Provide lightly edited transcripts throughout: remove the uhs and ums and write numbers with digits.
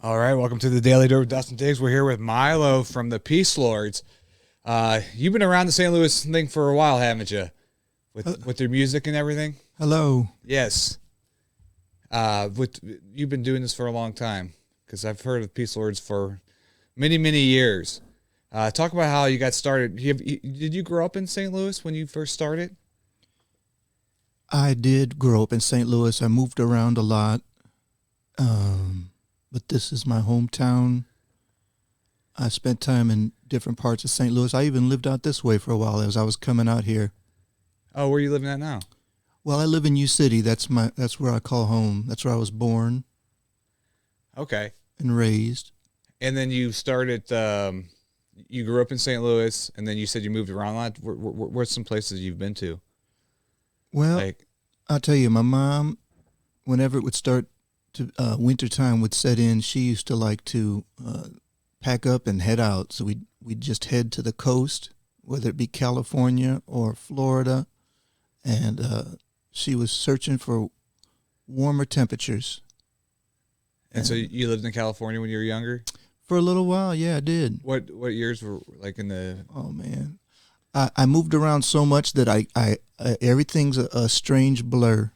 All right, welcome to the Daily Dirt with Dustin Diggs. We're here with Milo from the Peacelords. You've been around the St. Louis thing for a while, haven't you? With your music and everything? Hello. Yes. You've been doing this for a long time, because I've heard of Peacelords for many, many years. Talk about how you got started. Did you grow up in St. Louis when you first started? I did grow up in St. Louis. I moved around a lot, but this is my hometown. I spent time in different parts of St. Louis. I even lived out this way for a while as I was coming out here. Oh, where are you living at now? Well, I live in U City. That's where I call home. That's where I was born. Okay. And raised. And then you started. You grew up in St. Louis, and then you said you moved around a lot. Where's some places you've been to? Well, I'll tell you, my mom, whenever it would start to wintertime would set in, she used to like to pack up and head out. So we'd just head to the coast, whether it be California or Florida, and she was searching for warmer temperatures. And so you lived in California when you were younger? For a little while, yeah, I did. What years were like in the... Oh, man. I moved around so much that I everything's a strange blur.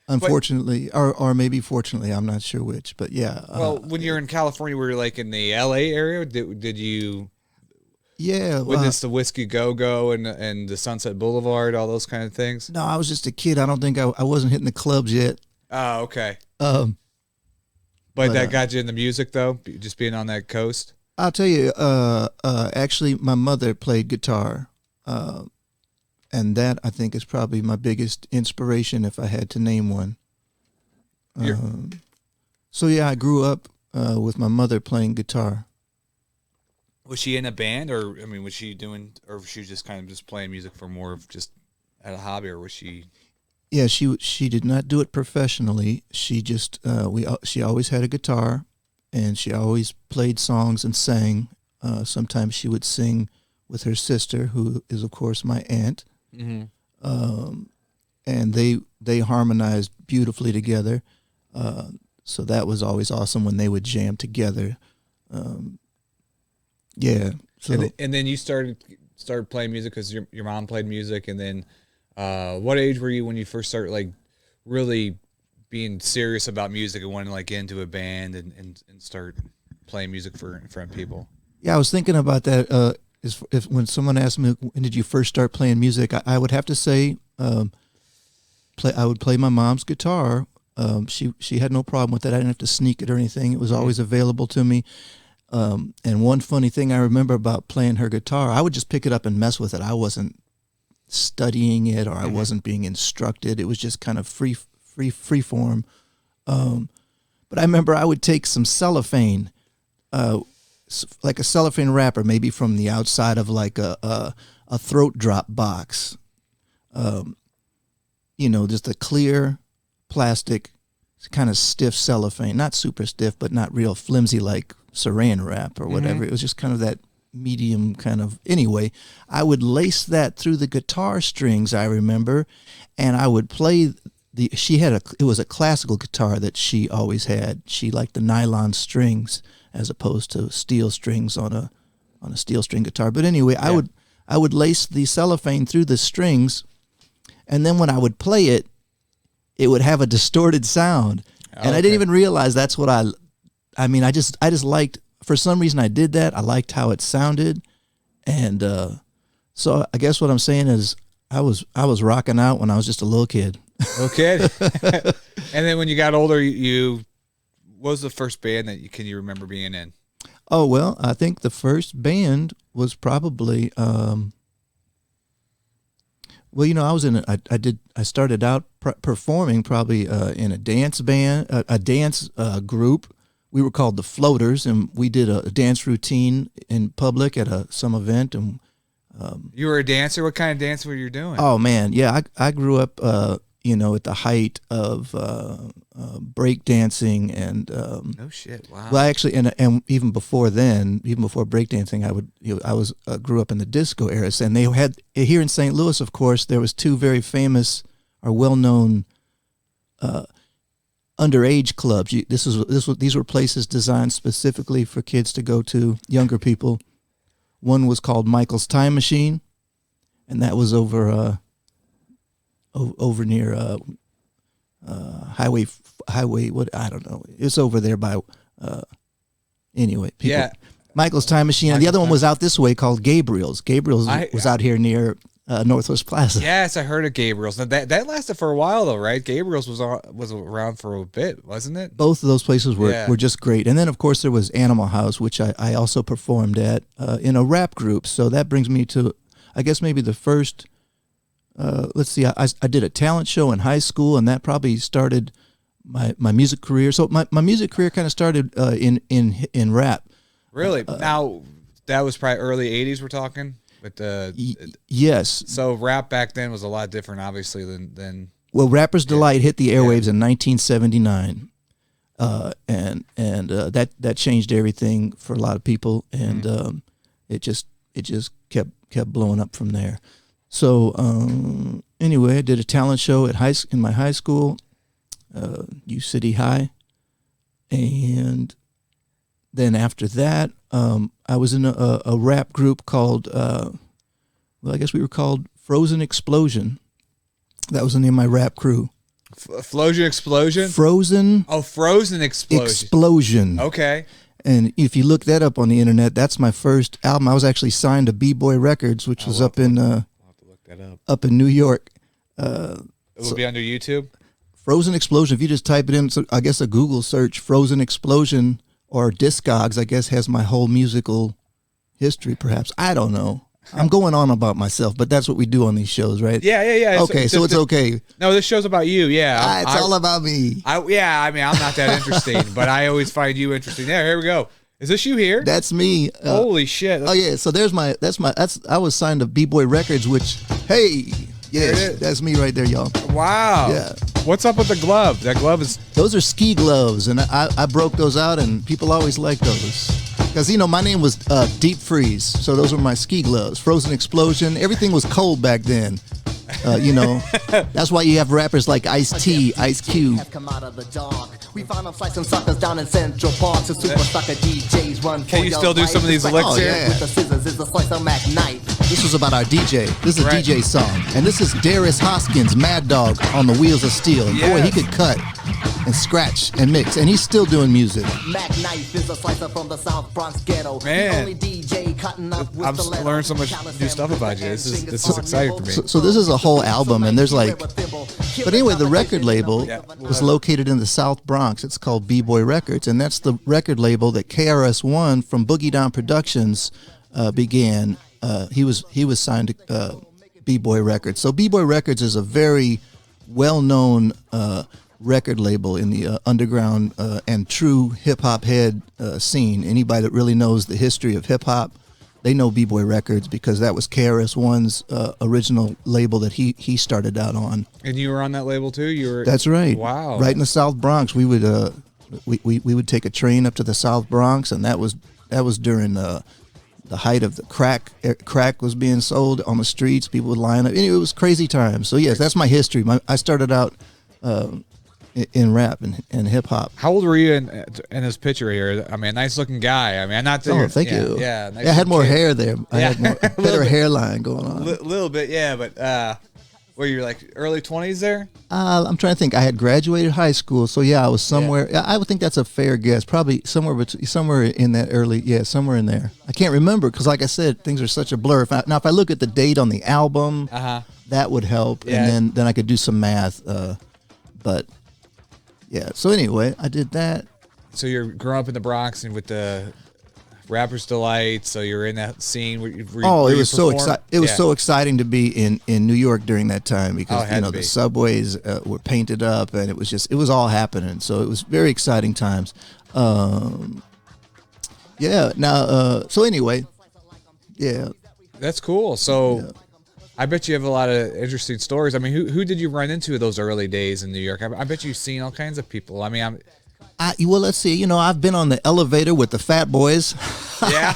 Unfortunately, or maybe fortunately, I'm not sure which, but yeah. Well, when you're in California, were you like in the LA area? Did you... Yeah. Witness the Whiskey Go-Go and the Sunset Boulevard, all those kind of things? No, I was just a kid. I don't think I wasn't hitting the clubs yet. Oh, okay. But that got you in the music, though, just being on that coast? I'll tell you, actually, my mother played guitar, and that, I think, is probably my biggest inspiration if I had to name one. So, yeah, I grew up with my mother playing guitar. Was she in a band, or, I mean, was she doing, or was she just kind of just playing music for more of just at a hobby, or was she... Yeah, she did not do it professionally. She just, she always had a guitar, and she always played songs and sang. Sometimes she would sing with her sister, who is, of course, my aunt. Mm-hmm. And they harmonized beautifully together. So that was always awesome when they would jam together. Yeah. So and then you started playing music because your mom played music, and then what age were you when you first started like really being serious about music and wanting to like get into a band and start playing music in front of people? Yeah, I was thinking about that. If when someone asked me when did you first start playing music, I would have to say I would play my mom's guitar. She had no problem with that. I didn't have to sneak it or anything. It was always available to me. And one funny thing I remember about playing her guitar, I would just pick it up and mess with it. I wasn't studying it, or I wasn't being instructed. It was just kind of free form. But I remember I would take some cellophane, like a cellophane wrapper, maybe from the outside of like a throat drop box. Just a clear plastic, kind of stiff cellophane, not super stiff, but not real flimsy like saran wrap or whatever. It was just kind of that medium kind of. Anyway, I would lace that through the guitar strings, I remember, and I would play it was a classical guitar that she always had. She liked the nylon strings as opposed to steel strings on a steel string guitar. But anyway, yeah. I would lace the cellophane through the strings, and then when I would play it, it would have a distorted sound. And I didn't even realize that's what I mean, I just liked, for some reason I did that. I liked how it sounded. And so I guess what I'm saying is I was rocking out when I was just a little kid. Okay. And then when you got older, what was the first band that you remember being in? Oh, well, I think the first band was probably, I was in I started out performing probably in a dance band, a dance group. We were called the Floaters, and we did a dance routine in public at some event. And you were a dancer? What kind of dance were you doing? Oh man, yeah, I grew up, at the height of break dancing and. No shit! Wow. Well, actually, and even before then, even before break dancing, I grew up in the disco era, and they had here in St. Louis, of course, there was two very famous or well known underage clubs. These were places designed specifically for kids to go to, younger people. One was called Michael's Time Machine, and that was over near highway. What, I don't know. It's over there by. Anyway, people. Yeah. Michael's Time Machine, and the other one was out this way called Gabriel's. Gabriel's was out here near Northwest Plaza. Yes, I heard of Gabriel's. Now, that lasted for a while though, right? Gabriel's was around for a bit, wasn't it? Both of those places were just great. And then, of course, there was Animal House, which I also performed at in a rap group. So that brings me to, I guess, maybe the first, let's see, I did a talent show in high school, and that probably started my music career. So my music career kind of started in rap. Really? Now, that was probably early 80s we're talking? But yes. So rap back then was a lot different, obviously, than well, Rapper's Delight hit the airwaves in 1979, and that changed everything for a lot of people, and it just kept blowing up from there. So anyway, I did a talent show in my high school, U City High, and then after that, I was in a rap group called, well, I guess we were called Frozen Explosion. That was the name of my rap crew. Flosion Explosion? Frozen. Oh, Frozen Explosion. Explosion. Okay. And if you look that up on the internet, that's my first album. I was actually signed to B-Boy Records, which was up in I'll have to look that up. Up in New York. It will be under YouTube? Frozen Explosion. If you just type it in, so I guess a Google search, Frozen Explosion, or Discogs, I guess, has my whole musical history, perhaps. I don't know. I'm going on about myself, but that's what we do on these shows, right? Yeah. Okay, so it's okay. No, this show's about you, yeah. It's all about me. I mean, I'm not that interesting, but I always find you interesting. There, here we go. Is this you here? That's me. Holy shit. Oh, yeah, so I was signed to B-Boy Records, which, hey, yes, that's me right there, y'all. Wow. Yeah. What's up with the glove? That glove is... Those are ski gloves, and I broke those out, and people always like those. Because, my name was Deep Freeze, so those were my ski gloves. Frozen Explosion. Everything was cold back then. That's why you have rappers like Ice-T, Ice Cube. We found them slicing suckers down in Central Park. So super sucker DJs run. Can you still do some of these licks here? With the scissors is the slicer Mac knife. This was about our DJ. This is a DJ song. And this is Darius Hoskins, Mad Dog, on the Wheels of Steel. And boy, he could cut and scratch and mix. And he's still doing music. Mac knife is a slicer from the South Bronx ghetto. Man. The only DJ cutting up with I've learned so much new stuff about you. This is exciting for me. So this is a whole album, and there's like... But anyway, the record label was located in the South Bronx. It's called B-Boy Records, and that's the record label that KRS-One from Boogie Down Productions began. He was signed to B-Boy Records. So B-Boy Records is a very well-known record label in the underground and true hip-hop head scene. Anybody that really knows the history of hip-hop, they know B-Boy Records because that was KRS-One's original label that he started out on. And you were on that label too? You were. That's right. Wow. Right in the South Bronx, we would we would take a train up to the South Bronx, and that was during the height of the crack. Crack was being sold on the streets. People would line up. Anyway, it was crazy times. So yes, that's my history. I started out in rap and hip hop. How old were you in this picture here? I mean, nice looking guy. I mean, not. Thank you. Yeah, nice I had more kid. hair there. I had more better hairline going on. A little bit, yeah. But were you like early 20s there? I'm trying to think. I had graduated high school, so yeah, I was somewhere. Yeah. I would think that's a fair guess. Probably somewhere in that early, somewhere in there. I can't remember because, like I said, things are such a blur. If I look at the date on the album, that would help, Yeah. and then I could do some math. But yeah. So anyway, I did that. So you're growing up in the Bronx and with the Rapper's Delight. So you're in that scene. It was so exciting. It was so exciting to be in New York during that time because the subways were painted up and it was all happening. So it was very exciting times. So anyway, yeah. That's cool. So I bet you have a lot of interesting stories. I mean, who did you run into those early days in New York? I bet you've seen all kinds of people. I mean, well, let's see. I've been on the elevator with the Fat Boys. Yeah.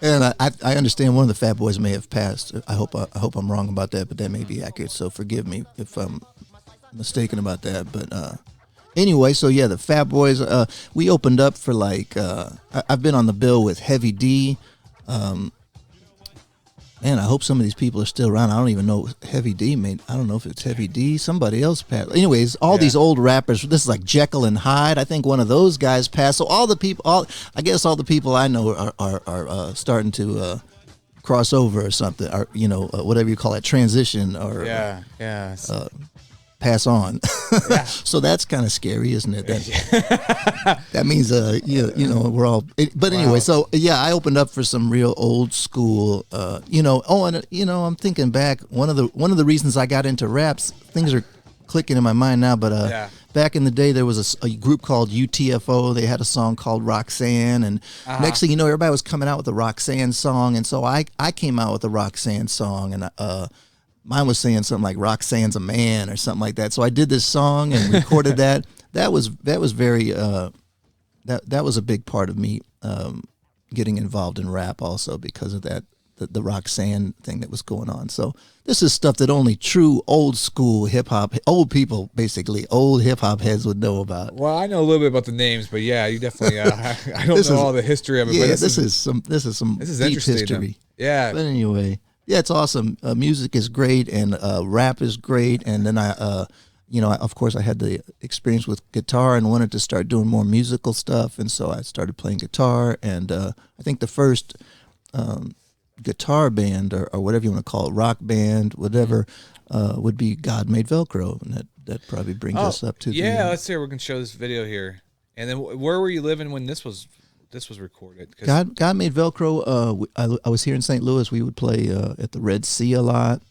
And I understand one of the Fat Boys may have passed. I hope I'm wrong about that, but that may be accurate. So forgive me if I'm mistaken about that. But Anyway, so yeah, the Fat Boys. We opened up for like I've been on the bill with Heavy D. Man, I hope some of these people are still around. I don't even know Heavy D made. I don't know if it's Heavy D. Somebody else passed. Anyways, all these old rappers. This is like Jekyll and Hyde. I think one of those guys passed. So all the people, I guess all the people I know are starting to cross over or something, or whatever you call it, transition or pass on. Yeah. So that's kind of scary, isn't it? That means we're all. But anyway, so yeah, I opened up for some real old school. I'm thinking back. One of the reasons I got into raps, things are clicking in my mind now. But back in the day, there was a group called UTFO. They had a song called Roxanne, and next thing you know, everybody was coming out with a Roxanne song, and so I came out with a Roxanne song, and mine was saying something like "Roxanne's a man" or something like that. So I did this song and recorded that. That was very that was a big part of me getting involved in rap also because of that the Roxanne thing that was going on. So this is stuff that only true old school hip hop, old people basically, old hip hop heads would know about. Well, I know a little bit about the names, but yeah, you definitely. I don't know all the history of it. Yeah, but this is some deep history. Yeah, but anyway. Yeah, it's awesome. Music is great, and rap is great. And then of course, I had the experience with guitar and wanted to start doing more musical stuff. And so I started playing guitar. And I think the first guitar band, or whatever you want to call it, rock band, whatever, would be God Made Velcro. And that probably brings us up to let's see. We can show this video here. And then where were you living when this was recorded? God Made Velcro. I was here in St. Louis. We would play at the Red Sea a lot.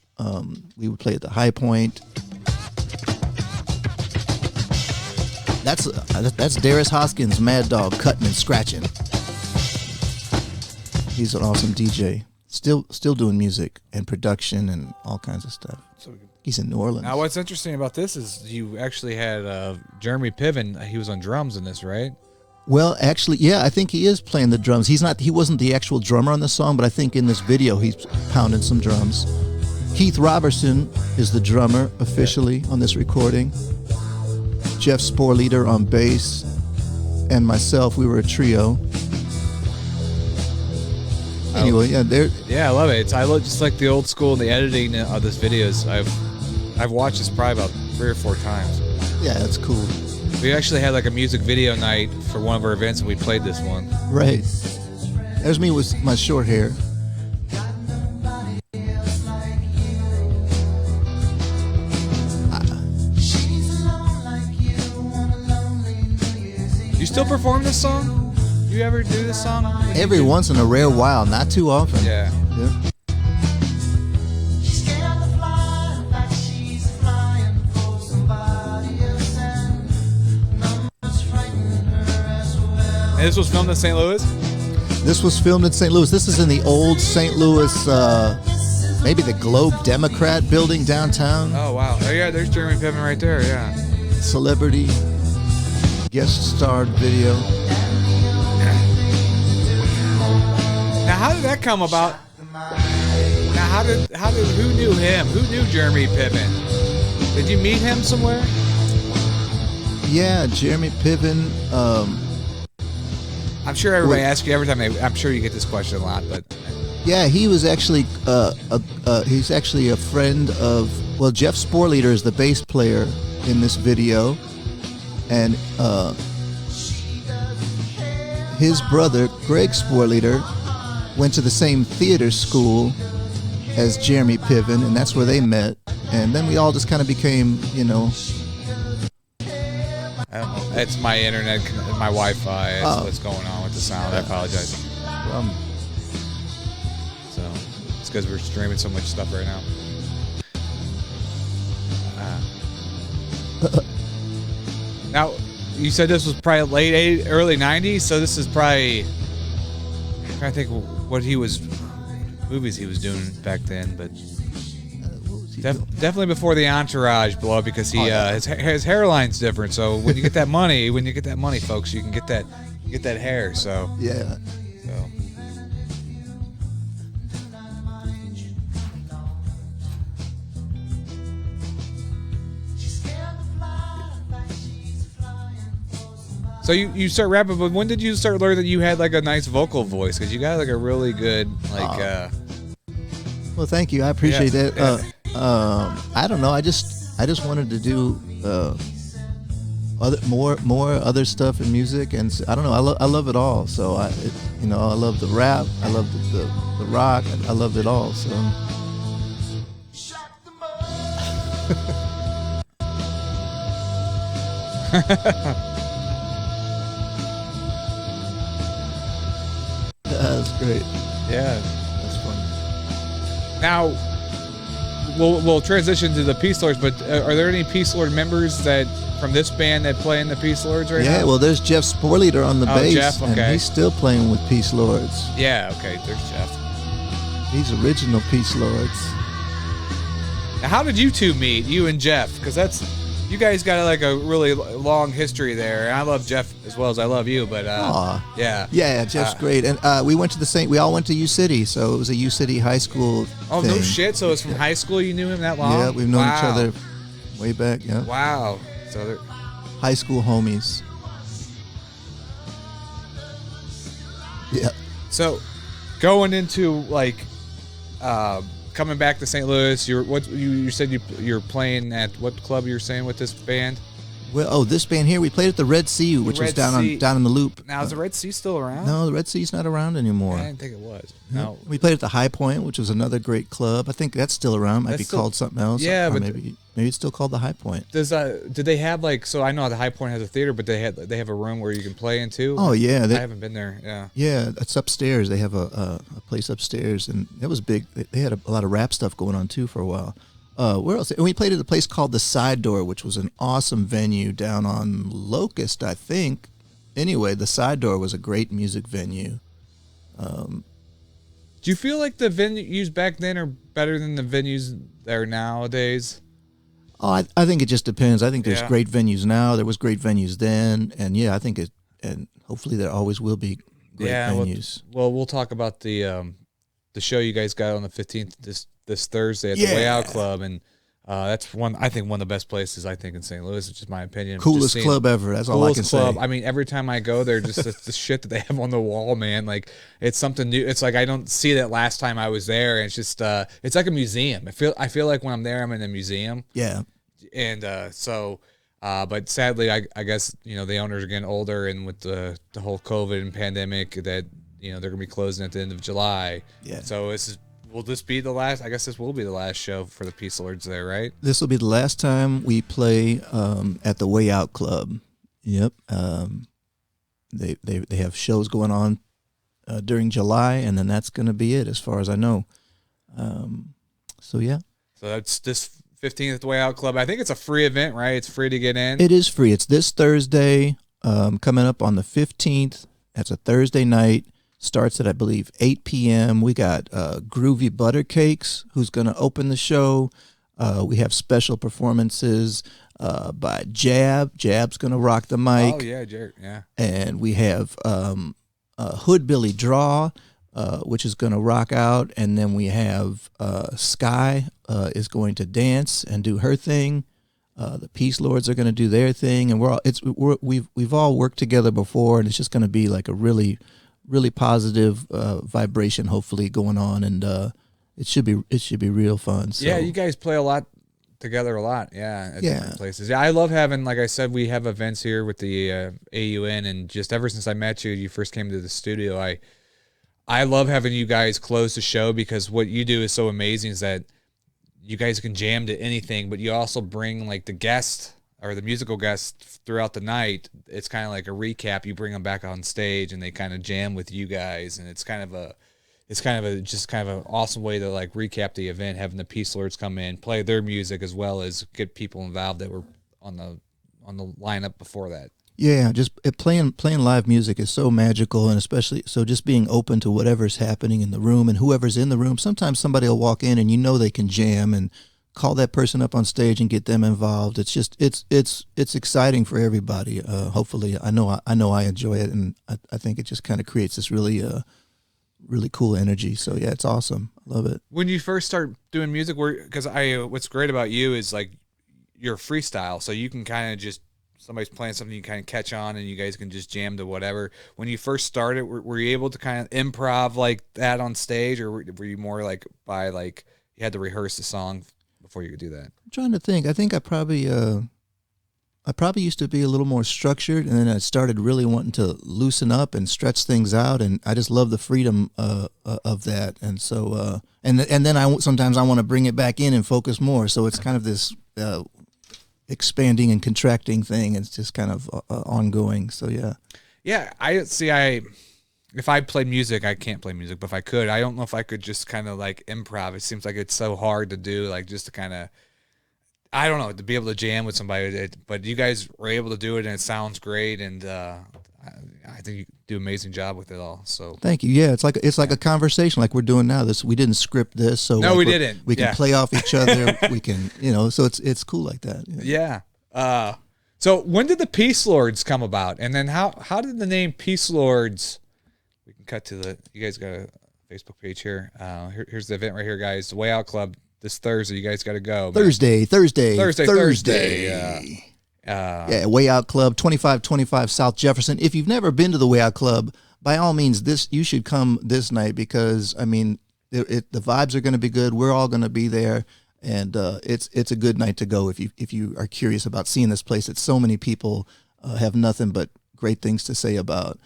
We would play at the High Point. That's Darius Hoskins, Mad Dog, cutting and scratching. He's an awesome DJ. Still doing music and production and all kinds of stuff. He's in New Orleans. Now, what's interesting about this is you actually had Jeremy Piven. He was on drums in this, right? Well, actually, yeah, I think he is playing the drums. He wasn't the actual drummer on the song, but I think in this video he's pounding some drums. Keith Robertson is the drummer officially on this recording. Jeff Sporleader on bass, and myself, we were a trio. Anyway, I love it. I love just like the old school and the editing of this videos. I've watched this probably about 3 or 4 times. Yeah, that's cool. We actually had like a music video night for one of our events, and we played this one. Right. There's me with my short hair. You still perform this song? You ever do this song? Every once in a rare while, not too often. Yeah. And this was filmed in St. Louis? This was filmed in St. Louis. This is in the old St. Louis, maybe the Globe Democrat building downtown. Oh, wow. Oh, yeah, there's Jeremy Piven right there, yeah. Celebrity guest starred video. Now, how did that come about? Now, who knew him? Who knew Jeremy Piven? Did you meet him somewhere? Yeah, Jeremy Piven. I'm sure everybody asks you every time. I'm sure you get this question a lot, but yeah, he was actually he's actually a friend of. Well, Jeff Sporleader is the bass player in this video, and his brother Greg Sporleader went to the same theater school as Jeremy Piven, and that's where they met. And then we all just kind of became, I don't know. It's my internet, my Wi-Fi. It's what's going on with the sound. I apologize. So it's because we're streaming so much stuff right now. Now, you said this was probably early '90s, so this is probably. I'm trying to think what movies he was doing back then, but. Definitely before the Entourage blow up, because his hairline's different. So when you get that money, folks, you can get that hair. So yeah. So. So you start rapping, but when did you start learning that you had like a nice vocal voice? Because you got like a really good like. Well, thank you. I appreciate Yeah, that. I don't know. I just wanted to do more other stuff in music, and I don't know. I love it all. So I love the rap. I love the rock. I loved it all. So. That's great. Yeah. That's fun. Now, we'll transition to the Peacelords, but are there any Peacelord members that from this band that play in the Peacelords right now? Yeah, well, there's Jeff Sporleader on the bass, Jeff, okay. and he's still playing with Peacelords. Yeah, okay, there's Jeff. He's original Peacelords. Now, how did you two meet, you and Jeff? Because you guys got like a really long history there, and I love Jeff as well as I love you. But yeah, Jeff's great, and we went to we all went to U City, so it was a U City high school. Oh thing. No shit! So it's from high school. You knew him that long? Yeah, we've known each other way back. Yeah. Wow. So they're high school homies. Yeah. So going into like coming back to St. Louis, you said you're playing at what club you're saying with this band? Well, this band here, we played at the Red Sea, which was down in the Loop. Now is the Red Sea still around? No, the Red Sea's not around anymore. I didn't think it was. No. We played at the High Point, which was another great club. I think that's still around. Might be called something else. Yeah, but maybe it's still called the High Point. Did they have like? So I know the High Point has a theater, but they have a room where you can play in too. Oh yeah, I haven't been there. Yeah. Yeah, it's upstairs. They have a place upstairs, and it was big. They had a lot of rap stuff going on too for a while. Where else? And we played at a place called the Side Door, which was an awesome venue down on Locust, I think. Anyway, the Side Door was a great music venue. Do you feel like the venues back then are better than the venues that are nowadays? Oh, I think it just depends. I think there's great venues now. There was great venues then, and yeah, I think and hopefully there always will be great venues. Well, we'll talk about the show you guys got on the 15th this Thursday at the Way Out Club, and that's one of the best places in St. Louis. It's just my opinion. Coolest club ever. That's all I can say. I mean, every time I go there, just the shit that they have on the wall, man. Like it's something new. It's like I don't see that last time I was there. And it's just it's like a museum. I feel like when I'm there, I'm in a museum. Yeah. And but sadly, I guess the owners are getting older, and with the whole COVID and pandemic, that they're gonna be closing at the end of July. Yeah. So will this be the last? I guess this will be the last show for the Peacelords there, right? This will be the last time we play at the Way Out Club. Yep. They have shows going on during July, and then that's going to be it, as far as I know. So yeah. So that's this 15th at the Way Out Club. I think it's a free event, right? It's free to get in. It is free. It's this Thursday, coming up on the 15th. That's a Thursday night. Starts at, I believe, 8 p.m. We got Groovy Buttercakes, who's going to open the show. We have special performances by Jab. Jab's going to rock the mic. Oh, yeah, Jared, yeah. And we have Hoodbilly Draw, which is going to rock out. And then we have Sky is going to dance and do her thing. The Peacelords are going to do their thing. And we've all worked together before, and it's just going to be like a really positive vibration, hopefully, going on, and it should be real fun. So. Yeah, you guys play together a lot. Yeah, at different places. Yeah, I love having, like I said, we have events here with the AUN, and just ever since I met you first came to the studio, I love having you guys close the show, because what you do is so amazing is that you guys can jam to anything, but you also bring like the guest or the musical guests throughout the night. It's kind of like a recap. You bring them back on stage, and they kind of jam with you guys, and it's kind of an awesome way to like recap the event, having the Peacelords come in, play their music, as well as get people involved that were on the lineup before that. Yeah, just playing live music is so magical, and especially so just being open to whatever's happening in the room and whoever's in the room. Sometimes somebody will walk in and they can jam and call that person up on stage and get them involved. It's just it's exciting for everybody. Hopefully, I know I enjoy it, and I think it just kind of creates this really cool energy. So yeah, it's awesome. I love it. When you first start doing music, because what's great about you is like you're freestyle, so you can kind of just somebody's playing something you kind of catch on and you guys can just jam to whatever. When you first started, were you able to kind of improv like that on stage, or were you more like you had to rehearse the song before you could do that? I'm trying to think. I think I probably used to be a little more structured, and then I started really wanting to loosen up and stretch things out, and I just love the freedom of that. And so, and then sometimes I want to bring it back in and focus more. So it's kind of this expanding and contracting thing. It's just kind of ongoing. So yeah. Yeah, if I played music, I can't play music, but if I could, I don't know if I could just kind of like improv. It seems like it's so hard to do, like just to kind of, I don't know, to be able to jam with somebody. But you guys were able to do it, and it sounds great, and I think you do an amazing job with it all. So thank you. Yeah, it's like a conversation like we're doing now. We didn't script this, so no, like we didn't. We can play off each other. We can, so it's cool like that. Yeah. So when did the Peacelords come about, and then how did the name Peacelords? We can cut to you guys got a Facebook page here. Here's the event right here, guys. The Way Out Club this Thursday. You guys got to go. Man. Thursday. Yeah. Way Out Club, 2525 South Jefferson. If you've never been to the Way Out Club, by all means, you should come this night because I mean, the vibes are going to be good. We're all going to be there, and it's a good night to go if you are curious about seeing this place that so many people have nothing but great things to say about.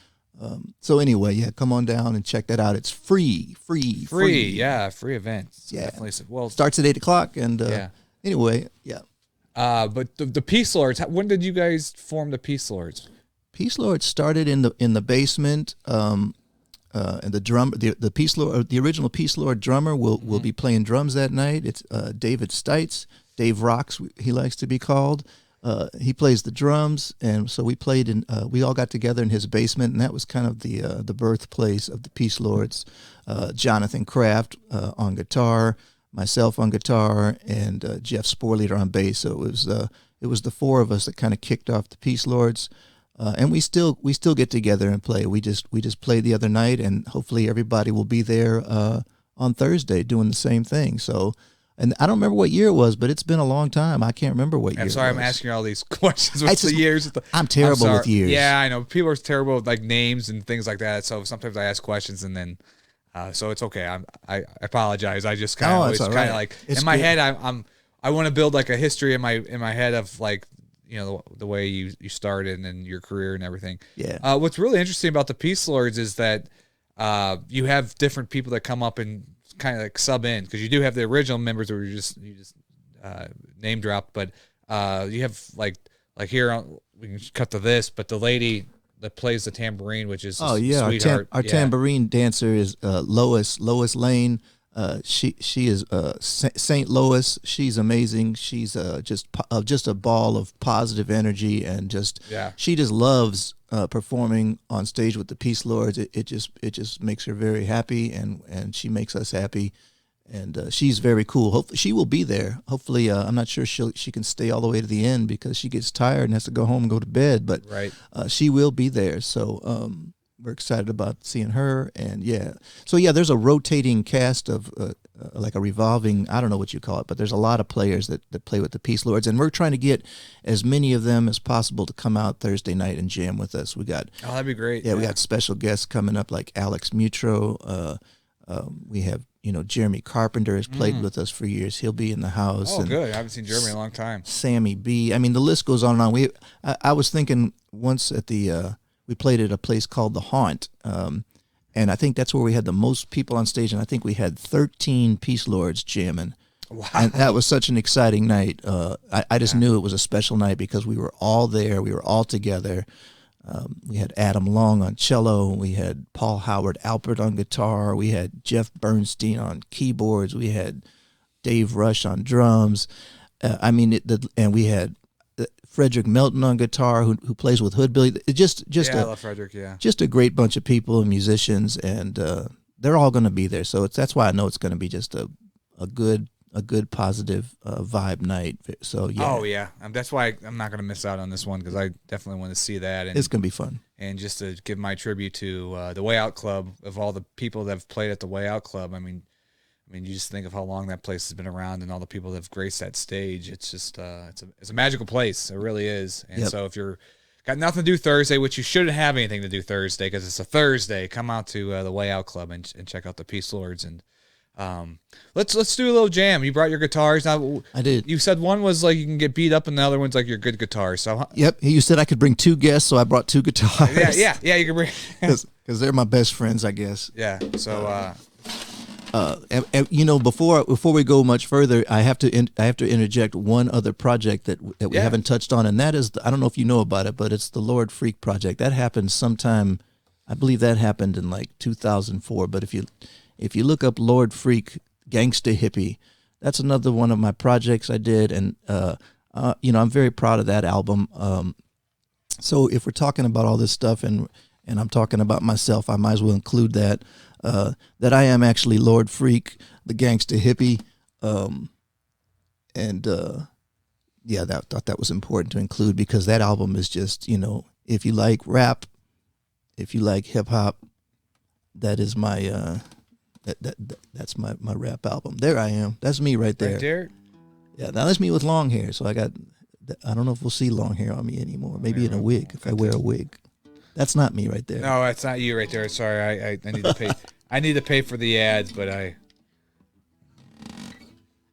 So anyway, yeah, come on down and check that out. It's free. Yeah, free event. Yeah, definitely. Well, starts at 8:00, and anyway, yeah. But the Peacelords, when did you guys form the Peacelords? Peacelords started in the basement. And the original Peacelord drummer will be playing drums that night. It's David Stites. Dave Rocks, he likes to be called. He plays the drums, and so we played we all got together in his basement, and that was kind of the birthplace of the Peacelords. Jonathan Kraft on guitar, myself on guitar, and Jeff Sporleader on bass. So it was the four of us that kind of kicked off the Peacelords. And we still get together and play. We just played the other night, and hopefully everybody will be there on Thursday doing the same thing. So, and I don't remember what year it was, but it's been a long time. I can't remember what year. I'm sorry, I'm asking you all these questions with the years. I'm terrible with years. Yeah, I know. People are terrible with like names and things like that. So sometimes I ask questions, and then so it's okay. I apologize. I just kind of always kind of like in my head. I want to build like a history in my head of like, the way you started and your career and everything. Yeah. What's really interesting about the Peacelords is that you have different people that come up and kind of like sub in, because you do have the original members who you just name dropped, but you have like here we can cut to this, but the lady that plays the tambourine, which is sweetheart. Our tambourine dancer is Lois Lane. She is St. Louis. She's amazing. She's just a ball of positive energy, and she just loves performing on stage with the Peacelords. It just makes her very happy, and she makes us happy, and she's very cool. Hopefully she will be there. Hopefully I'm not sure she can stay all the way to the end because she gets tired and has to go home and go to bed, but she will be there. So we're excited about seeing her, and there's a rotating cast of like a revolving, I don't know what you call it, but there's a lot of players that play with the Peacelords, and we're trying to get as many of them as possible to come out Thursday night and jam with us. We got that'd be great. We got special guests coming up like Alex Mutro. We have Jeremy Carpenter has played with us for years. He'll be in the house. Oh, good. I haven't seen Jeremy in a long time. Sammy B. I mean, the list goes on and on. I was thinking once at the we played at a place called The Haunt, and I think that's where we had the most people on stage, and I think we had 13 Peacelords jamming. Wow. And that was such an exciting night. I just knew it was a special night because we were all there. We were all together. We had Adam Long on cello. We had Paul Howard Alpert on guitar. We had Jeff Bernstein on keyboards. We had Dave Rush on drums. And we had Frederick Melton on guitar, who plays with Hoodbilly. I love Frederick. Yeah, just a great bunch of people and musicians, and they're all going to be there. So that's why I know it's going to be just a good positive vibe night. So yeah. Oh yeah, that's why I'm not going to miss out on this one, because I definitely want to see that. And it's going to be fun. And just to give my tribute to the Way Out Club, of all the people that have played at the Way Out Club. I mean, I mean, you just think of how long that place has been around and all the people that have graced that stage. It's just it's a magical place. It really is. And so if you're got nothing to do Thursday, which you shouldn't have anything to do Thursday because it's a Thursday, come out to the Way Out Club and check out the Peacelords. And let's do a little jam. You brought your guitars. Now I did. You said one was like you can get beat up, and the other one's like your good guitar. So yep, you said I could bring 2 guests, so I brought 2 guitars. Yeah. You can bring because they're my best friends, I guess. Yeah. So and, before we go much further, I have to interject one other project that we haven't touched on, and that is I don't know if you know about it, but it's the Lord Freak project. That happened sometime, I believe that happened in like 2004. But if you look up Lord Freak Gangsta Hippie, that's another one of my projects I did, and I'm very proud of that album. So if we're talking about all this stuff and I'm talking about myself, I might as well include that I am actually Lord Freak, the Gangsta Hippie, thought that was important to include because that album is just, if you like rap, if you like hip hop, that is my that's my rap album. There I am. That's me right there. Right there. Yeah, now that's me with long hair. So I don't know if we'll see long hair on me anymore. Maybe in a wig if I wear a wig. That's not me right there. No, that's not you right there. Sorry, I need to pay. I need to pay for the ads, but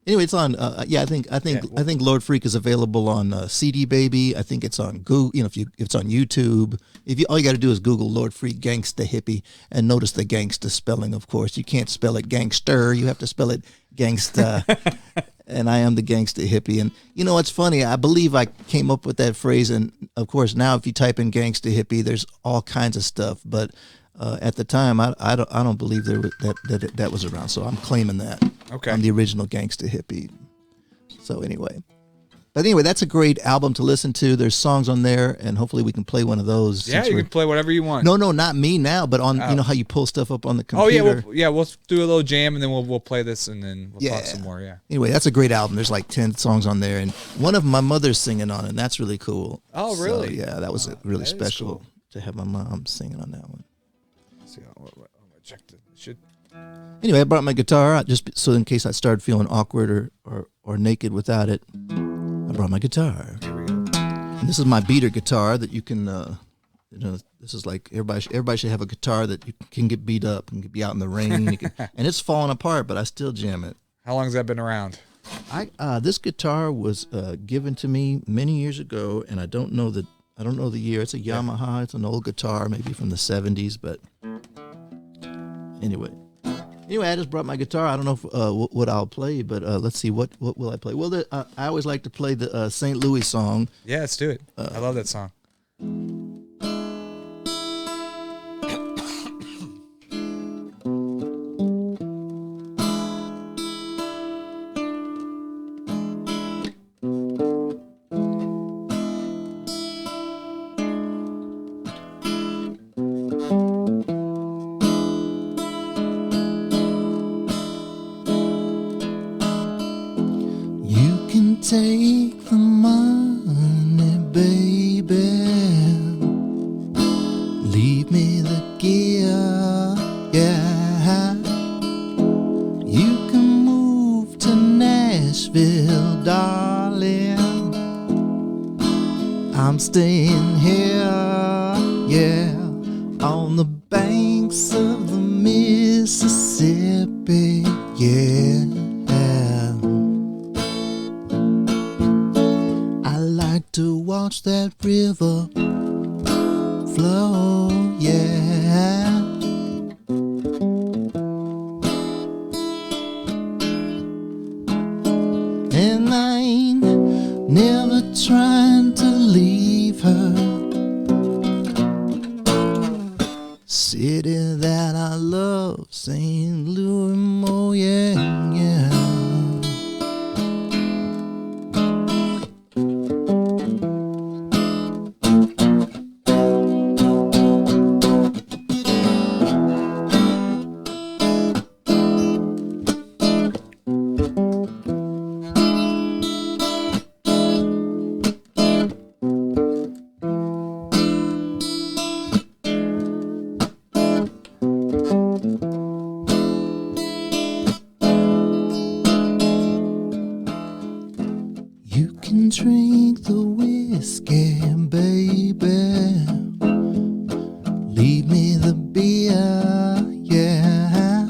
Anyway, it's on. I think Lord Freak is available on CD Baby. I think it's on Google. If it's on YouTube. All you got to do is Google Lord Freak Gangsta Hippie and notice the gangsta spelling. Of course, you can't spell it gangster. You have to spell it gangsta. And I am the Gangsta Hippie. And it's funny. I believe I came up with that phrase. And of course, now if you type in Gangsta Hippie, there's all kinds of stuff. But at the time, I don't believe that was around. So I'm claiming that. Okay. I'm the original Gangsta Hippie. So anyway. But anyway, that's a great album to listen to. There's songs on there, and hopefully we can play one of those. Yeah, you can play whatever you want. No, not me now, but on how you pull stuff up on the computer. Oh yeah, we'll do a little jam, and then we'll play this, and then we'll talk some more. Yeah. Anyway, that's a great album. There's like 10 songs on there, and one of my mother's singing on it, and that's really cool. Oh, really? So, yeah, that was really special to have my mom singing on that one. Let's see, I'm gonna check the should. Anyway, I brought my guitar out just so in case I started feeling awkward or naked without it. I brought my guitar. Here we go. And this is my beater guitar that you can, this is like everybody should have a guitar that you can get beat up and be out in the rain. And it's falling apart, but I still jam it. How long has that been around? This guitar was given to me many years ago, and I don't know the year. It's a Yamaha. It's an old guitar, maybe from the 70s, but anyway. Anyway, I just brought my guitar. I don't know what I'll play, but let's see. What will I play? Well, I always like to play the St. Louis song. Yeah, let's do it. I love that song. Take the money, baby. Leave me the gear, yeah. You can move to Nashville, darling. I'm staying here, yeah, on the banks of the Mississippi, yeah. To watch that river flow, yeah. And I ain't never trying to leave her. City that I love, St. Louis, oh yeah, yeah. can drink the whiskey, baby. Leave me the beer, yeah.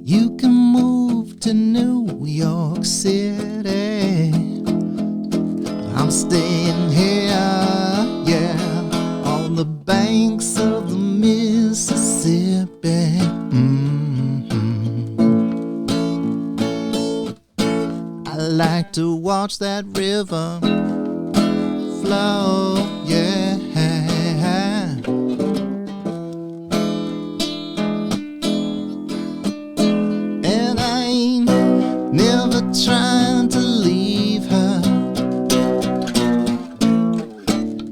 You can move to New York City. I'm staying here, yeah, on the banks of the Mississippi. I like to watch that river flow, yeah. And I ain't never trying to leave her.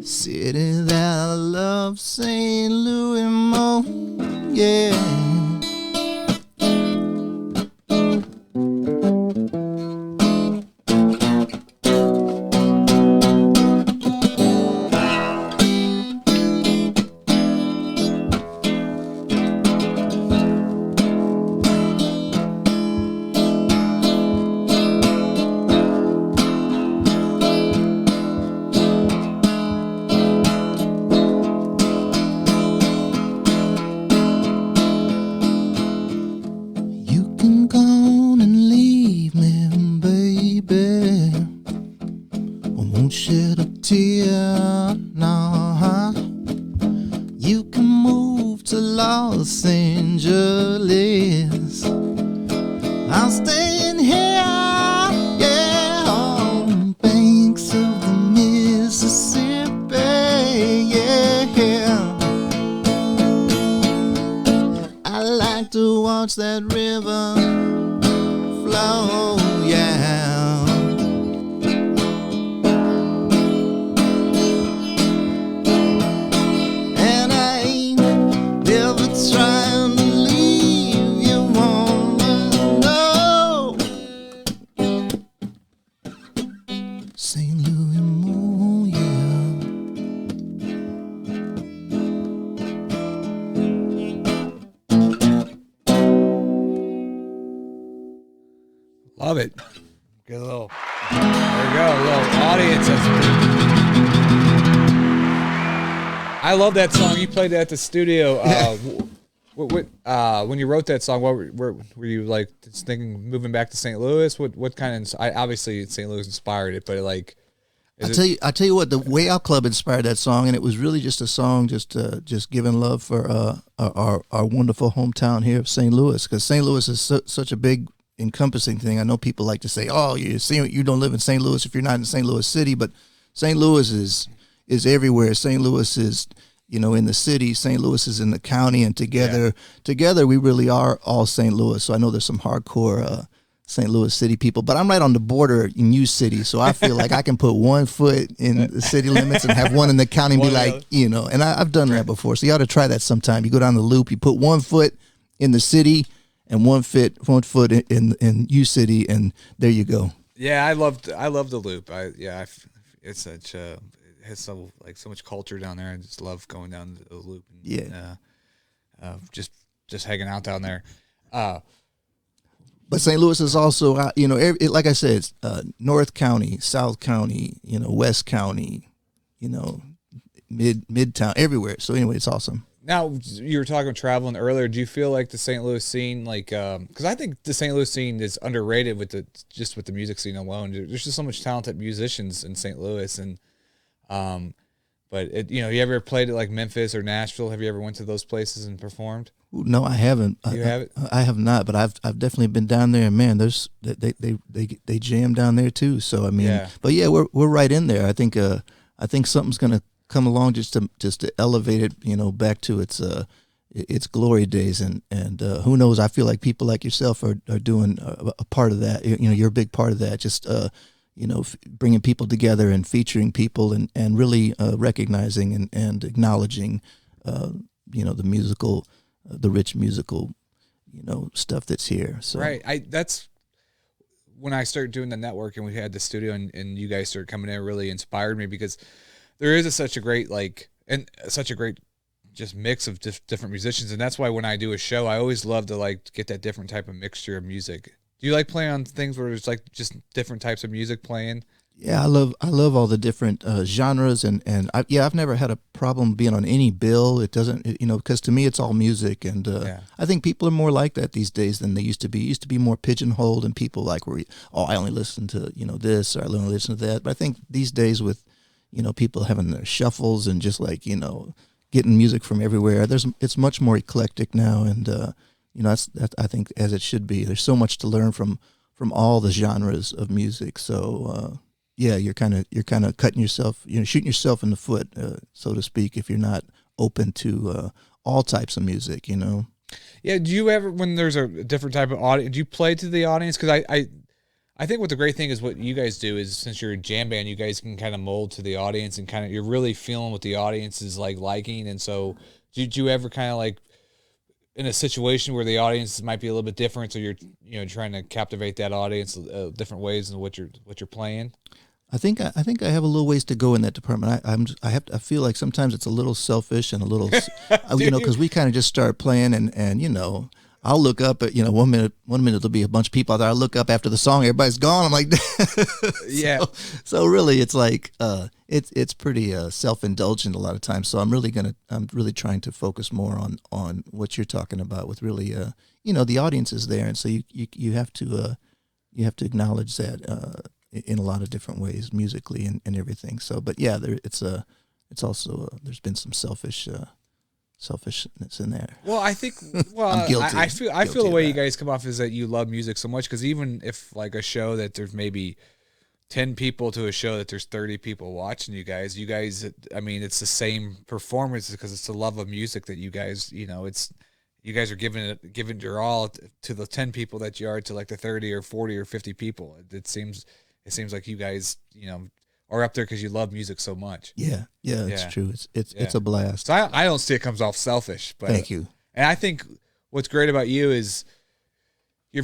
City that I love, St. Louis, Mo, yeah. Los Angeles. I'm staying here, yeah, on the banks of the Mississippi, yeah. I like to watch that river flow, yeah. Trying to leave you, wanna know. St. Louis Moon, yeah. Love it. Get a little. There we go. A little audience. I love that song. You played that at the studio. When you wrote that song, what were you like thinking? Moving back to St. Louis? What kind of? Obviously St. Louis inspired it, but like, I tell you what, the Way Out Club inspired that song, and it was really just a song, just giving love for our wonderful hometown here of St. Louis, because St. Louis is such a big encompassing thing. I know people like to say, "Oh, you don't live in St. Louis if you're not in St. Louis City," but St. Louis is everywhere. St. Louis is, in the city. St. Louis is in the county, and together we really are all St. Louis. So I know there's some hardcore St. Louis City people, but I'm right on the border in U City, so I feel like I can put 1 foot in the city limits and have one in the county and be like, and I've done that before. So you ought to try that sometime. You go down the loop, you put 1 foot in the city and 1 foot in U City, and there you go. Yeah, I love the loop. It's such it has so much culture down there. I just love going down the loop. And, just hanging out down there. But St. Louis is also, like I said, it's, North County, South County, West County, Midtown, everywhere. So anyway, it's awesome. Now, you were talking about traveling earlier. Do you feel like the St. Louis scene, because I think the St. Louis scene is underrated with the music scene alone. There's just so much talented musicians in St. Louis, and but you ever played at like Memphis or Nashville? Have you ever went to those places and performed? No, I haven't. You haven't? I have not, but I've definitely been down there, and man, they jam down there too. So I mean, but yeah, we're right in there. I think something's gonna come along just to elevate it, back to its glory days, and who knows? I feel like people like yourself are doing a part of that. You're a big part of that. Just bringing people together and featuring people and really recognizing and acknowledging the rich musical stuff that's here. So right, that's when I started doing the network and we had the studio and you guys started coming in. It really inspired me because there is such a great just mix of different musicians, and that's why when I do a show, I always love to get that different type of mixture of music. Do you like playing on things where it's like just different types of music playing? Yeah, I love all the different genres, and I've never had a problem being on any bill. It doesn't, because to me it's all music, and I think people are more like that these days than they used to be. It used to be more pigeonholed, and people like I only listen to this, or I only listen to that. But I think these days with people having their shuffles and just like getting music from everywhere, it's much more eclectic now, and that's I think as it should be. There's so much to learn from all the genres of music, so. Yeah, you're kind of cutting yourself, shooting yourself in the foot, so to speak, if you're not open to all types of music, Yeah, do you ever, when there's a different type of audience, do you play to the audience? Because I think what the great thing is what you guys do is, since you're a jam band, you guys can kind of mold to the audience and kind of, you're really feeling what the audience is liking. And so do you ever kind of like, in a situation where the audience might be a little bit different, so you're trying to captivate that audience different ways in what you're playing? I think I have a little ways to go in that department. I feel like sometimes it's a little selfish and a little, because we kind of just start playing and I'll look up at 1 minute there'll be a bunch of people out there. I look up after the song, everybody's gone. I'm like, yeah. So really, it's like it's pretty self-indulgent a lot of times. So I'm really trying to focus more on what you're talking about with really the audience is there, and so you have to acknowledge that. In a lot of different ways, musically and everything. So, but yeah, it's also there's been some selfishness in there. Well, I think I'm guilty. I feel the way you guys come off is that you love music so much, because even if like a show that there's maybe 10 people to a show that there's 30 people watching you guys, I mean, it's the same performance because it's the love of music that you guys, you guys are giving your all to the 10 people that you are to like the 30 or 40 or 50 people. It seems like you guys, are up there because you love music so much. Yeah, it's true. It's a blast. So I don't see it comes off selfish, but thank you. And I think what's great about you is I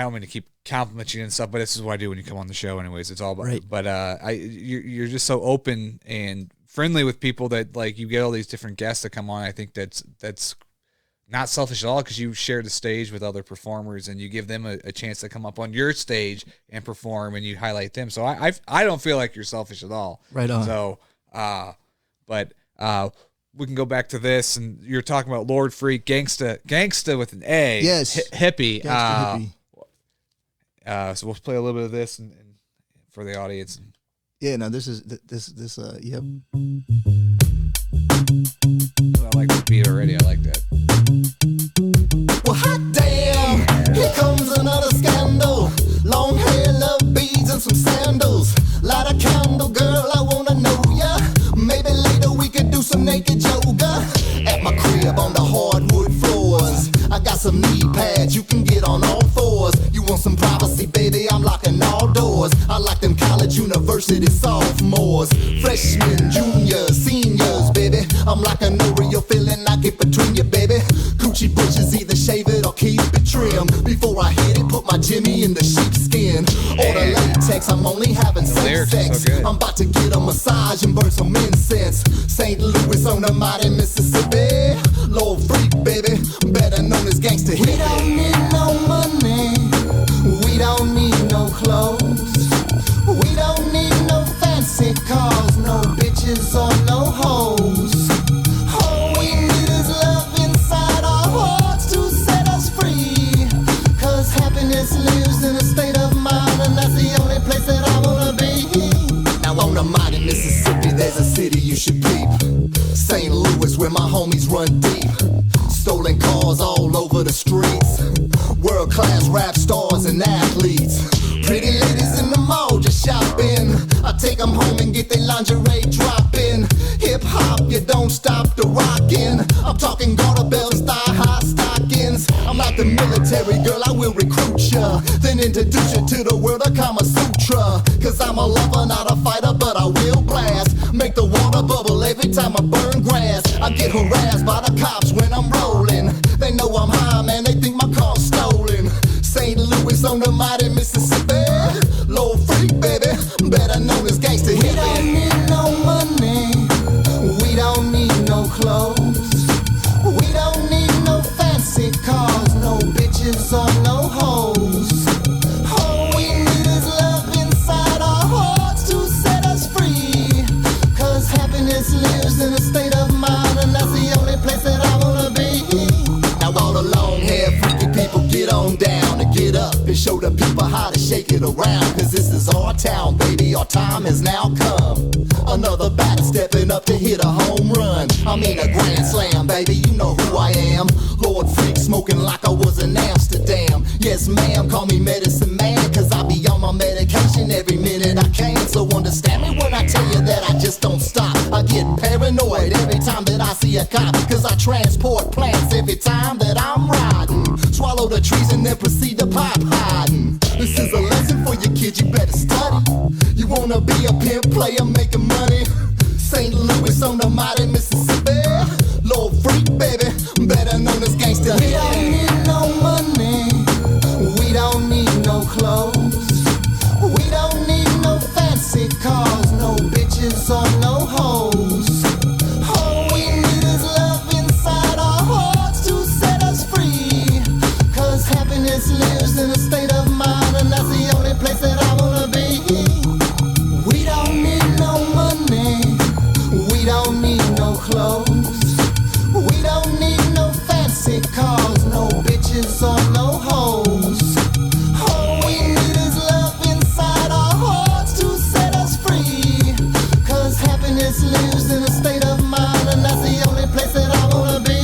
don't mean to keep complimenting you and stuff, but this is what I do when you come on the show anyways. It's all about right. But you're just so open and friendly with people that like you get all these different guests that come on. I think that's not selfish at all, because you share the stage with other performers and you give them a chance to come up on your stage and perform, and you highlight them. So I don't feel like you're selfish at all. Right on. So, but we can go back to this, and you're talking about Lord Freak, Gangsta with an A. Yes. Hippie. Hippie. So we'll play a little bit of this and for the audience. Yeah. Now this yep. I like the beat already. I like that. Well, hot damn, here comes another scandal. Long hair, love beads, and some sandals. Light a candle, girl, I wanna know ya. Maybe later we could do some naked yoga. At my crib on the hardwood floors, I got some knee pads, you can get on all fours. You want some privacy, baby, I'm locking all doors. I like them college, university sophomores, freshmen, juniors, seniors, baby. I'm like an Oreo feeling I get between you, baby. Coochie bushes, either shave it or keep it trim. Before I hit it, put my Jimmy in the sheepskin. Or the latex, I'm only having sex. So I'm about to get a massage and burn some incense. St. Louis on the mighty Mississippi. Lord Freak, baby, better known as Gangsta Hippie. We don't need no money, we don't need no clothes, we don't need no fancy cars, no bitches or no hoes. All we need is love inside our hearts to set us free. Cause happiness lives in a state of mind, and that's the only place that I wanna be. Now on the mighty Mississippi, there's a city you should peep. St. Louis, where my homies run deep. Stolen cars all over the streets. World-class rap stars and athletes. Pretty ladies in the mall just shopping. I take them home and get their lingerie dropping. Hip-hop, you don't stop the rockin'. I'm talking garter belts, thigh-high stockings. I'm like the military, girl, I will recruit ya. Then introduce you to the world of Kama Sutra. Cause I'm a lover, not a fighter, but I will blast. Make the water bubble every time I burn grass. I get harassed by the cops when I'm rolling. They know I'm high, man, they think my car's stolen. St. Louis on the mighty Mississippi. Lord Freak, baby, better known as Gangsta Hippie. We don't need no money, we don't need no clothes, we don't need no fancy cars, no bitches or no hoes. All we need is love inside our hearts and show the people how to shake it around. Cause this is our town, baby, our time has now come. Another batter stepping up to hit a home run. I mean a grand slam, baby, you know who I am. Lord Freak, smoking like I was in Amsterdam. Yes, ma'am, call me medicine man, cause I be on my medication every minute I can. So understand me when I tell you that I just don't stop. I get paranoid every time that I see a cop, cause I transport plants every time that I'm riding. Swallow the trees and then proceed to pop hiding. This is a lesson for you kids, you better study. You wanna be a pimp player making money? St. Louis on the mighty Mississippi. Lord Freak, baby, better known as gangsta. We don't need no money, we don't need no clothes, we don't need no fancy cars, no bitches or no hoes. All we need is love inside our hearts to set us free. Cause happiness lives in a state of mind, and that's the only place that I wanna be. We don't need no money, we don't need no clothes, we don't need no fancy cars, no bitches or no hoes. All we need is love inside our hearts to set us free. Cause happiness lives in a state of mind, and that's the only place that I wanna be.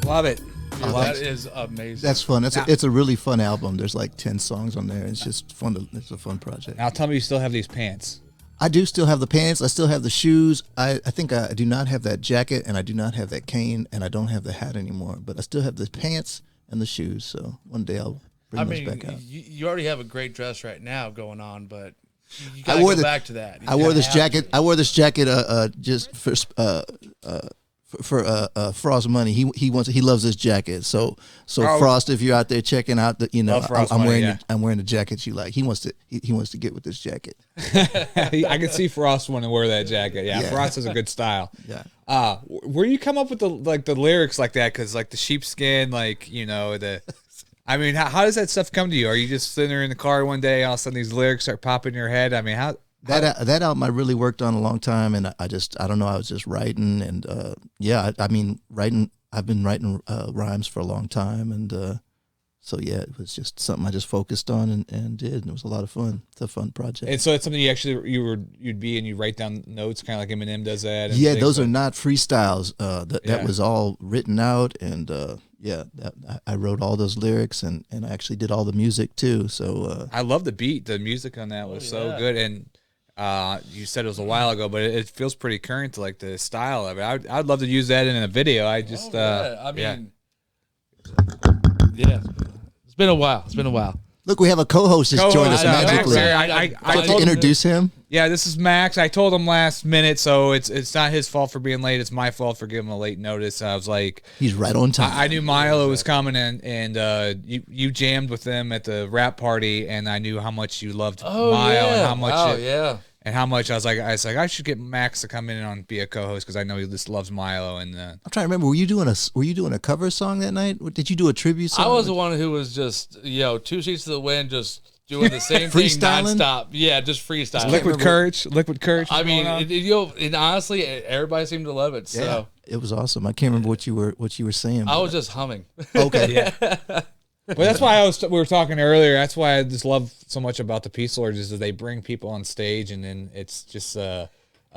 Love it. Dude, that is amazing. That's fun. It's a really fun album. There's like 10 songs on there. It's just fun. It's a fun project. Now tell me you still have these pants. I do still have the pants. I still have the shoes. I think I do not have that jacket, and I do not have that cane, and I don't have the hat anymore. But I still have the pants and the shoes. So one day I'll bring those back out. You already have a great dress right now going on, but you gotta go back to that. I wore this jacket. I wore this jacket just for Frost money. He loves this jacket. So Frost, if you're out there checking out the, I'm wearing the jacket you like. He wants to get with this jacket. I can see Frost want to wear that jacket. Yeah, Frost has a good style. Yeah. Where you come up with the lyrics like that? Because like the sheepskin, I mean, how does that stuff come to you? Are you just sitting there in the car one day, all of a sudden these lyrics start popping in your head? I mean, how? That album I really worked on a long time, and I don't know, I was just writing, and writing. I've been writing rhymes for a long time, and so yeah, it was just something I just focused on and did, and it was a lot of fun. It's a fun project. And so it's something you write down notes, kind of like Eminem does that. Yeah, those are not freestyles. That was all written out, and I wrote all those lyrics, and I actually did all the music too. So I love the beat. The music on that was so good, and you said it was a while ago, but it feels pretty current to like the style of it. I'd love to use that in a video. It's been a while. Look, we have a co-host that's joined us magically. I to introduce him. Yeah, this is Max. I told him last minute, so it's not his fault for being late. It's my fault for giving him a late notice. I was like, he's right on time. I knew Milo was coming in, and you jammed with them at the rap party, and I knew how much you loved Milo and how much and how much I was like, I should get Max to come in and be a co-host because I know he just loves Milo. And I'm trying to remember, were you doing a cover song that night? Did you do a tribute song? I was the one who was just 2 sheets to the wind, just doing the same thing nonstop. Yeah, just freestyling. Liquid courage. I mean, and honestly, everybody seemed to love it. So it was awesome. I can't remember what you were saying. I was just humming. Okay, yeah. But that's why we were talking earlier. That's why I just love so much about the Peacelords is that they bring people on stage, and then it's just a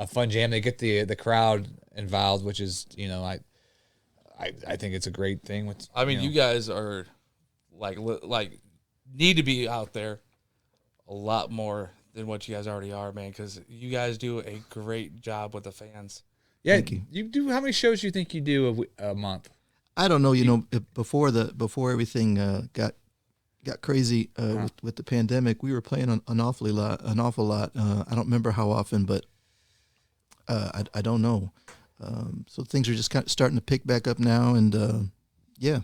fun jam. They get the crowd involved, which is I think it's a great thing. You guys are like need to be out there a lot more than what you guys already are, man. Because you guys do a great job with the fans. Yeah, you do. How many shows do you think you do a month? I don't know. Before everything got crazy with the pandemic, we were playing an awful lot. I don't remember how often, but I don't know. So things are just kind of starting to pick back up now, and yeah.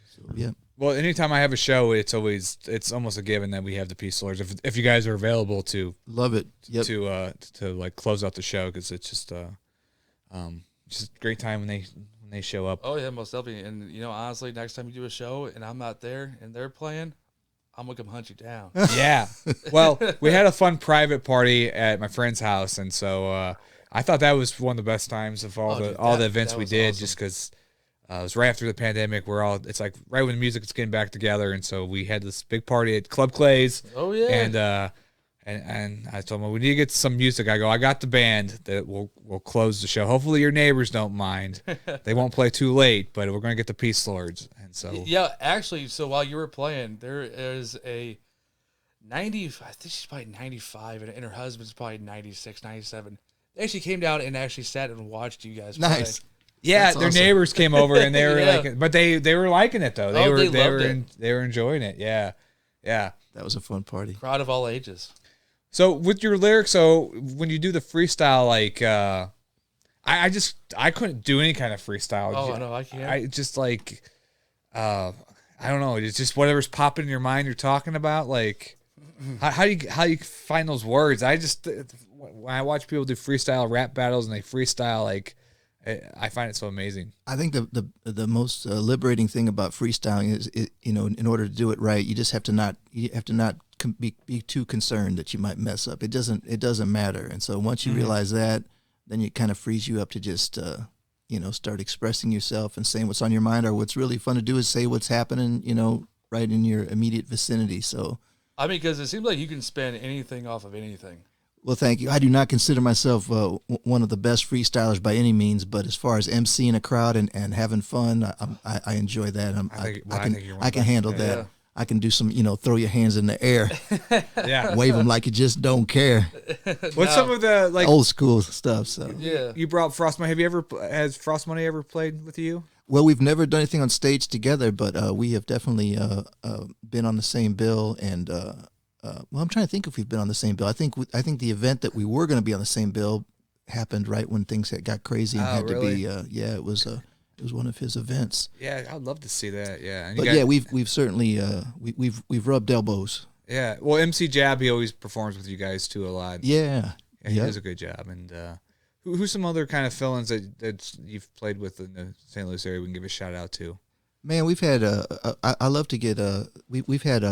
So yeah. Well, anytime I have a show, it's almost a given that we have the Peacelords. If you guys are available to love it, to like close out the show, because it's just a great time when they show up. Oh yeah, most definitely. And honestly, next time you do a show and I'm not there and they're playing, I'm gonna come hunt you down. Yeah. Well, we had a fun private party at my friend's house, and so I thought that was one of the best times of all the events we did, awesome. just because it was right after the pandemic. It's like right when the music is getting back together, and so we had this big party at Club Clay's. Oh yeah. And I told him we need to get some music. I go, I got the band that will close the show. Hopefully your neighbors don't mind. They won't play too late, but we're going to get the Peacelords. And so Yeah, actually, so while you were playing, there is a 90, I think she's probably 95, and her husband's probably 96, 97. They actually came down and actually sat and watched you guys play. Nice. yeah, That's their awesome. neighbors came over and they were Yeah. like, but they were liking it though. They Oh, were they they loved were it. they were enjoying it. Yeah, yeah. That was a fun party. Crowd of all ages. So with your lyrics, so when you do the freestyle, like I couldn't do any kind of freestyle. Oh, no, I can't. I just like I don't know. It's just whatever's popping in your mind you're talking about. Like how you find those words? I just when I watch people do freestyle rap battles and they freestyle, like I find it so amazing. I think the most liberating thing about freestyling is, in order to do it right, you just have to not be too concerned that you might mess up. It doesn't matter. And so once you realize that, then it kind of frees you up to just start expressing yourself and saying what's on your mind. Or what's really fun to do is say what's happening, right in your immediate vicinity. So, I mean, because it seems like you can spin anything off of anything. well, thank you. I do not consider myself one of the best freestylers by any means, but as far as emceeing a crowd and having fun, I enjoy that. I can handle that. Yeah. I can do some, throw your hands in the air, Yeah. wave them like you just don't care. What's some of the like Old school stuff. So, Yeah. you brought Frost Money? Has Frost Money ever played with you? well, we've never done anything on stage together, but we have definitely been on the same bill. And I'm trying to think if we've been on the same bill. I think the event that we were going to be on the same bill happened right when things got crazy and Oh, had really? to be. It was one of his events. Yeah, I'd love to see that. Yeah, and But you got- we've certainly we've rubbed elbows. yeah. Well, MC Jab, he always performs with you guys too a lot. Yeah, Yeah, he yeah. does a good job. And who's some other kind of fill-ins that you've played with in the St. Louis area? We can give a shout out to. Man, we've had I love to get we've had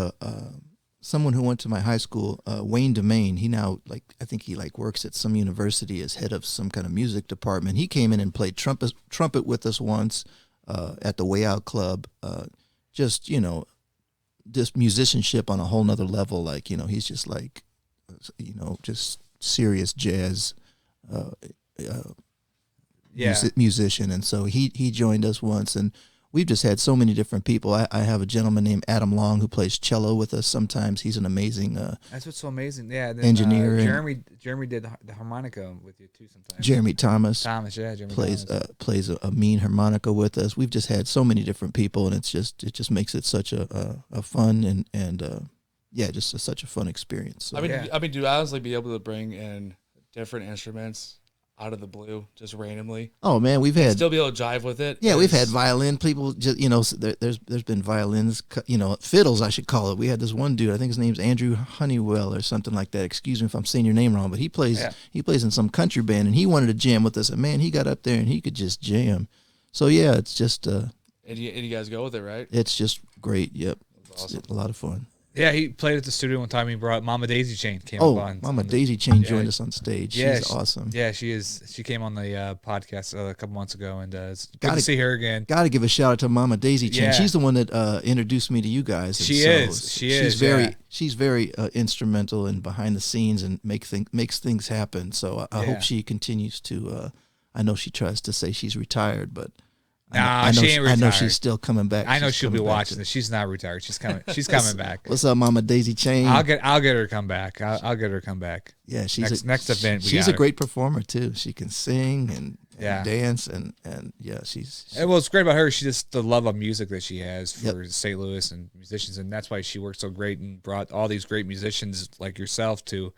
someone who went to my high school, Wayne Domain. He now I think he works at some university as head of some kind of music department. He came in and played trumpet with us once at the Way Out Club. Just just musicianship on a whole nother level. He's just just serious jazz Yeah. musician. And so he joined us once, and we've just had so many different people. I have a gentleman named Adam Long who plays cello with us sometimes. He's an amazing That's what's so amazing. Yeah. Then, engineer. And Jeremy did the harmonica with you too sometimes. Jeremy Thomas Yeah. Jeremy plays Thomas. plays a mean harmonica with us. We've just had so many different people, and it just makes it such a fun and just such a fun experience. So, I mean, do you honestly be able to bring in different instruments out of the blue, just randomly? oh man, we've had Still be able to jive with it? Yeah, we've had It's- violin people. Just there's been violins. Fiddles, I should call it. We had this one dude. I think his name's Andrew Honeywell or something like that. Excuse me if I'm saying your name wrong, but he plays in some country band, and he wanted to jam with us. And man, he got up there and he could just jam. So yeah, it's just And you guys go with it, right? it's just great. Yep, awesome. it's a lot of fun. Yeah, he played at the studio one time. He brought Mama Daisy Chain came Oh, up on. Mama on the- Daisy Chain yeah. joined us on stage. Yeah, She's awesome. Yeah, she is. She came on the podcast a couple months ago, and it's good Gotta- to see her again. Got to give a shout out to Mama Daisy Chain. Yeah. She's the one that introduced me to you guys. And She is. She's very instrumental and behind the scenes and makes things happen. So I Yeah. hope she continues to. I know she tries to say she's retired, but Nah, she ain't I know retired. she's still coming back. I know She's she'll be coming back watching to- this. She's not retired. She's coming. She's coming back. What's up, Mama Daisy Chain? I'll get her to come back. I'll get her to come back. Yeah, she's next event. She's a great performer too. She can sing and Yeah. dance and yeah, she's And what's great about her, she just the love of music that she has for Yep. St. Louis and musicians, and that's why she worked so great and brought all these great musicians like yourself to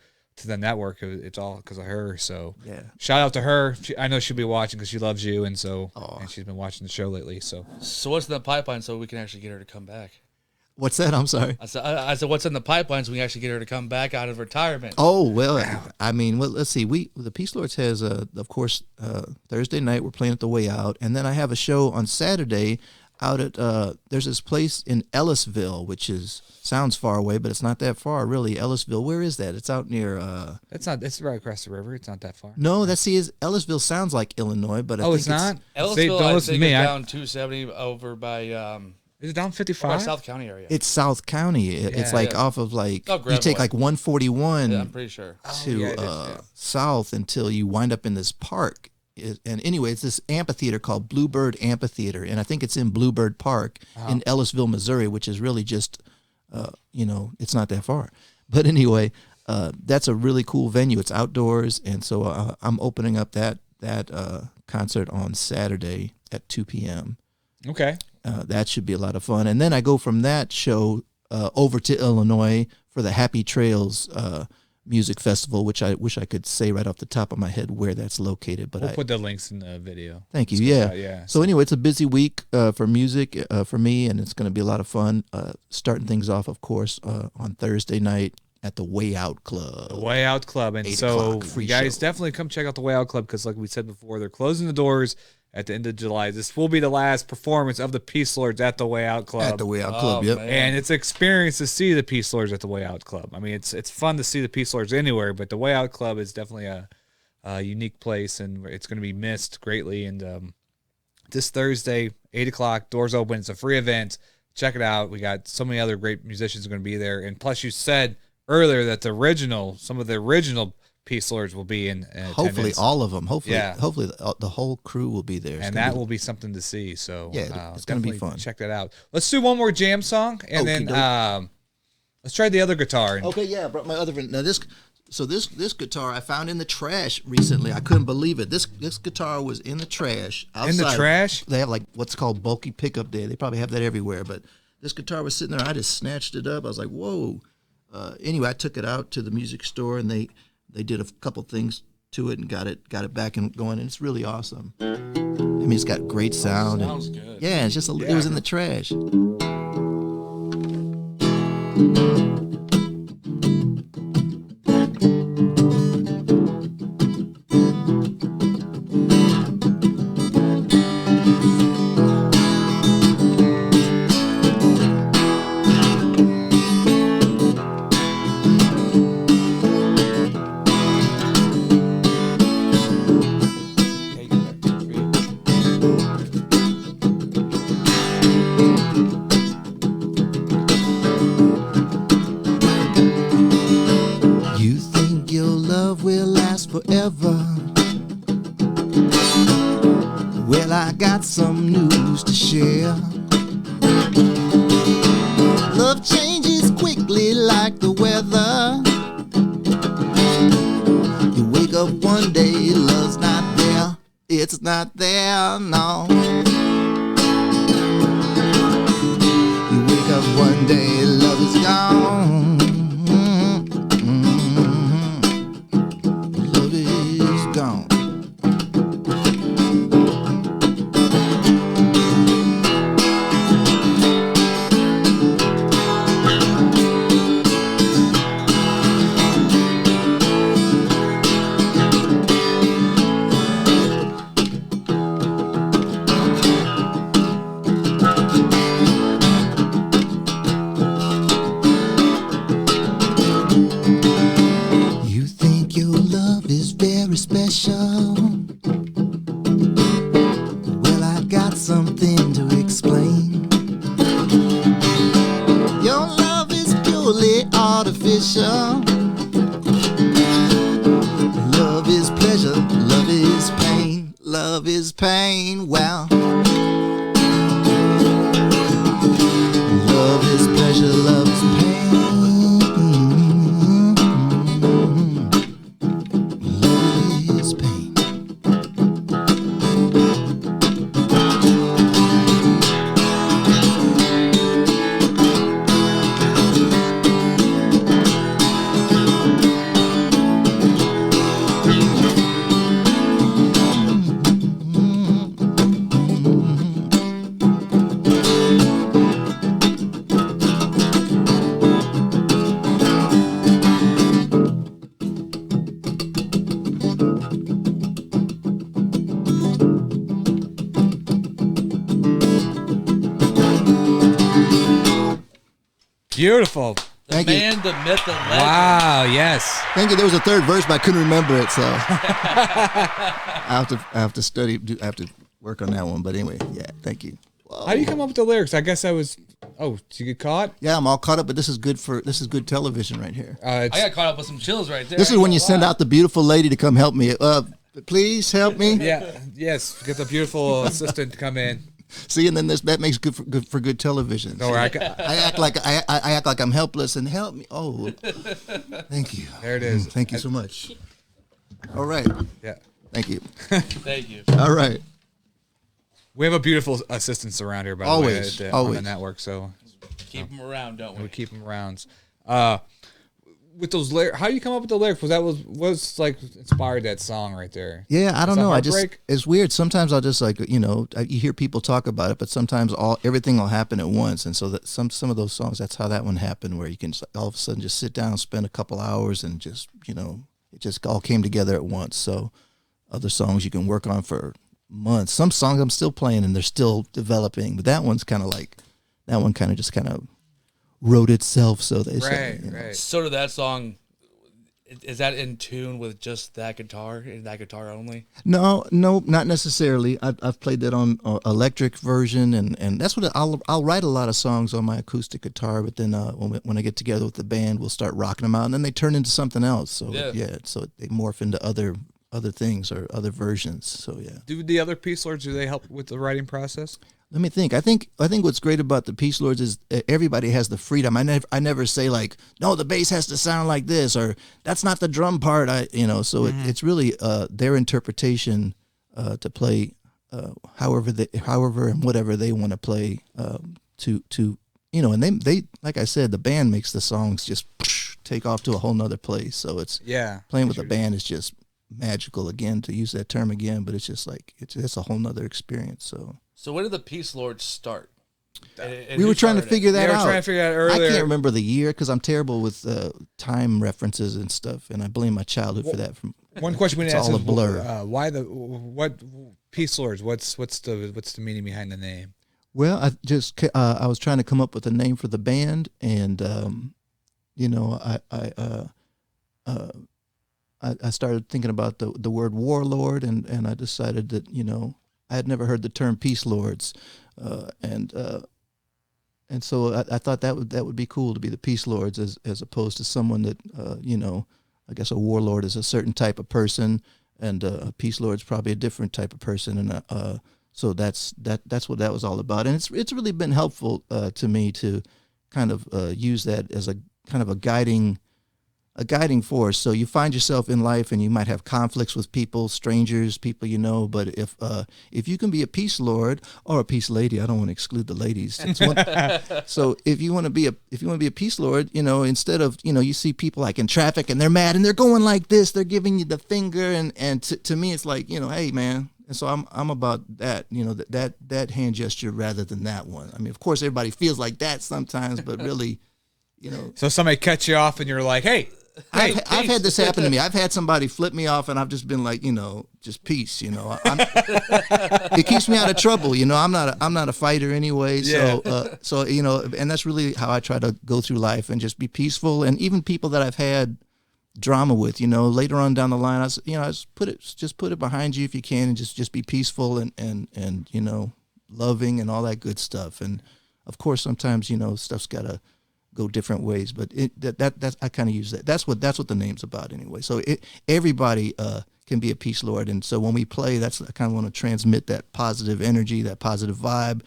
the network. It's all because of her. So yeah. shout out to her. I know she'll be watching because she loves you, and so Aw. and she's been watching the show lately. So So what's in the pipeline so we can actually get her to come back? What's that? I'm sorry. I said what's in the pipeline so we can actually get her to come back out of retirement? Oh well, I mean, well, let's see. The Peacelords has, of course, Thursday night we're playing at the Way Out, and then I have a show on Saturday. out at there's this place in Ellisville, which sounds far away, but it's not that far really. Ellisville, where is that? It's out near. It's right across the river. It's not that far. No, Ellisville sounds like Illinois, but I think it's not. Ellisville, Don't I listen to think, me. is down 270 over by Is it down by 55? South County area. it's South County. It's like off of like Oh, you take Greenwood. like 141 Yeah, I'm pretty sure. to yeah, it is, yeah. south until you wind up in this park. And anyway, it's this amphitheater called Bluebird Amphitheater, and I think it's in Bluebird Park in Ellisville, Missouri, which is really just, it's not that far. But anyway, that's a really cool venue. It's outdoors, and so I'm opening up that concert on Saturday at 2 p.m. Okay. That should be a lot of fun. And then I go from that show over to Illinois for the Happy Trails Music Festival, which I wish I could say right off the top of my head where that's located. But We'll put the links in the video. thank you. Let's go Yeah. out, yeah. So anyway, it's a busy week for music for me, and it's going to be a lot of fun. Starting things off, of course, on Thursday night at the Way Out Club. The Way Out Club. And 8 so o'clock, free you guys show. definitely come check out the Way Out Club because like we said before, they're closing the doors at the end of July. This will be the last performance of the Peacelords at the Way Out Club. At the Way Out Club, yep. man. And it's an experience to see the Peacelords at the Way Out Club. I mean, it's fun to see the Peacelords anywhere, but the Way Out Club is definitely a unique place, and it's going to be missed greatly. And this Thursday, 8 o'clock, doors open. It's a free event. Check it out. We got so many other great musicians going to be there. And plus, you said earlier that some of the original Peacelords will be in Hopefully attendance. all of them. Hopefully Yeah. the whole crew will be there. It's And gonna that be- will be something to see. So Yeah, it's gonna be definitely fun. Check that out. Let's do one more jam song, and then Okey-doke. let's try the other guitar. And Okay, yeah, I brought my other one. Now this guitar I found in the trash recently. I couldn't believe it. This guitar was in the trash. In the outside. trash? They have like what's called bulky pickup day. They probably have that everywhere, but this guitar was sitting there. I just snatched it up. I was like, whoa. Anyway, I took it out to the music store, and they did a couple things to it and got it back and going, and it's really awesome. I mean, it's got great sound. Sounds good. Yeah, it's just it was in the trash. You think your love will last forever? Well, I got some news to share. Love changes quickly like the weather. You wake up one day, love's not there. It's not there, no. You wake up one day, love is gone. Love is gone. You think your love is very special? Well, I got something to explain. Your love is purely artificial. Love is pleasure, love is pain, love is pain. Well, love is pleasure, love is pain. Love is pain. Beautiful. Thank the you. man, the myth, the legend. Wow. Yes. Thank you. There was a third verse, but I couldn't remember it, so I have to study. I have to work on that one. But anyway, yeah. Thank you. How do you come up with the lyrics? I guess I was. Oh, did you get caught? Yeah, I'm all caught up, but this is good television right here. I got caught up with some chills right there. This is when you send out the beautiful lady to come help me. Please help me. Yeah. Yes. Get the beautiful assistant to come in. See, and then that makes good for good television. Don't worry. I act like I'm helpless and help me. Oh, thank you. There it is. Thank you so much. All right. Yeah. Thank you. Thank you. All right. We have a beautiful assistants around here, by Always, the way, on always. the network. So Keep them around, don't we? we keep them around. With those lyrics, how do you come up with the lyrics? Was like inspired that song right there? Yeah, I don't know. Heartbreak? It's weird. Sometimes I'll just you hear people talk about it, but sometimes everything will happen at once. And so that some of those songs, that's how that one happened, where you can just, all of a sudden just sit down, spend a couple hours, and just it just all came together at once. So other songs you can work on for months. Some songs I'm still playing and they're still developing, but that one's kind of just wrote itself, so they say. Right. So did that song, is that in tune with just that guitar and that guitar only? No, not necessarily. I've played that on electric version, and that's what I'll write a lot of songs on my acoustic guitar. But then when I get together with the band, we'll start rocking them out, and then they turn into something else. So so they morph into other things or other versions. So yeah. Do the other Peacelords, do they help with the writing process? Let me think. I think what's great about the Peacelords is everybody has the freedom. I never say like, no, the bass has to sound like this, or that's not the drum part. So it's really their interpretation to play however and whatever they want to play and they like I said, the band makes the songs just take off to a whole nother place. So it's playing with the band is just magical, again, to use that term again, but it's just like it's a whole nother experience. So when did the Peacelords start? We were trying to figure that out. We were trying to figure that out earlier. I can't remember the year because I'm terrible with time references and stuff, and I blame my childhood for that. One question we didn't ask all is a blur. what Peacelords? What's the meaning behind the name? Well, I was trying to come up with a name for the band, and I started thinking about the word warlord, and I decided that I had never heard the term Peacelords, and so I thought that would be cool to be the Peacelords as opposed to someone that I guess a warlord is a certain type of person, and a Peacelord's probably a different type of person, and so that's what that was all about, and it's really been helpful to me to kind of use that as a kind of a guiding force. So you find yourself in life and you might have conflicts with people, strangers, people but if you can be a Peacelord or a peace lady, I don't want to exclude the ladies. So if you want to be a Peacelord, instead of you see people like in traffic and they're mad and they're going like this, they're giving you the finger, and to me it's like hey man. And so I'm about that, that hand gesture rather than that one. I mean, of course everybody feels like that sometimes, but really, So somebody cuts you off and you're like, hey. I've had this happen to me. I've had somebody flip me off, and I've just been like, just peace. It keeps me out of trouble. I'm not a fighter anyway. Yeah. So and that's really how I try to go through life and just be peaceful. And even people that I've had drama with, later on down the line, I just put it behind you if you can, and just be peaceful and loving and all that good stuff. And of course, sometimes stuff's gotta go different ways, but that's I kind of use that. That's what the name's about anyway. So everybody can be a Peacelord, and so when we play, I kind of want to transmit that positive energy, that positive vibe,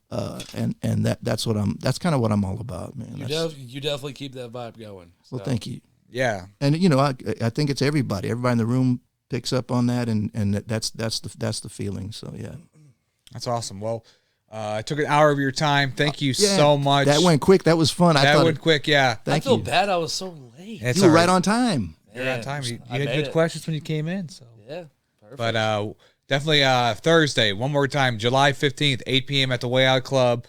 and that's kind of what I'm all about, man. You definitely keep that vibe going. So. Well, thank you. Yeah, and I think it's everybody in the room picks up on that, and that's the feeling. So yeah, that's awesome. Well. I took an hour of your time. Thank you so much. That went quick. That was fun. That went quick, yeah. I feel bad I was so late. You were right on time. You're on time. You had good questions when you came in. So yeah, perfect. But definitely Thursday, one more time, July 15th, 8 p.m. at the Way Out Club.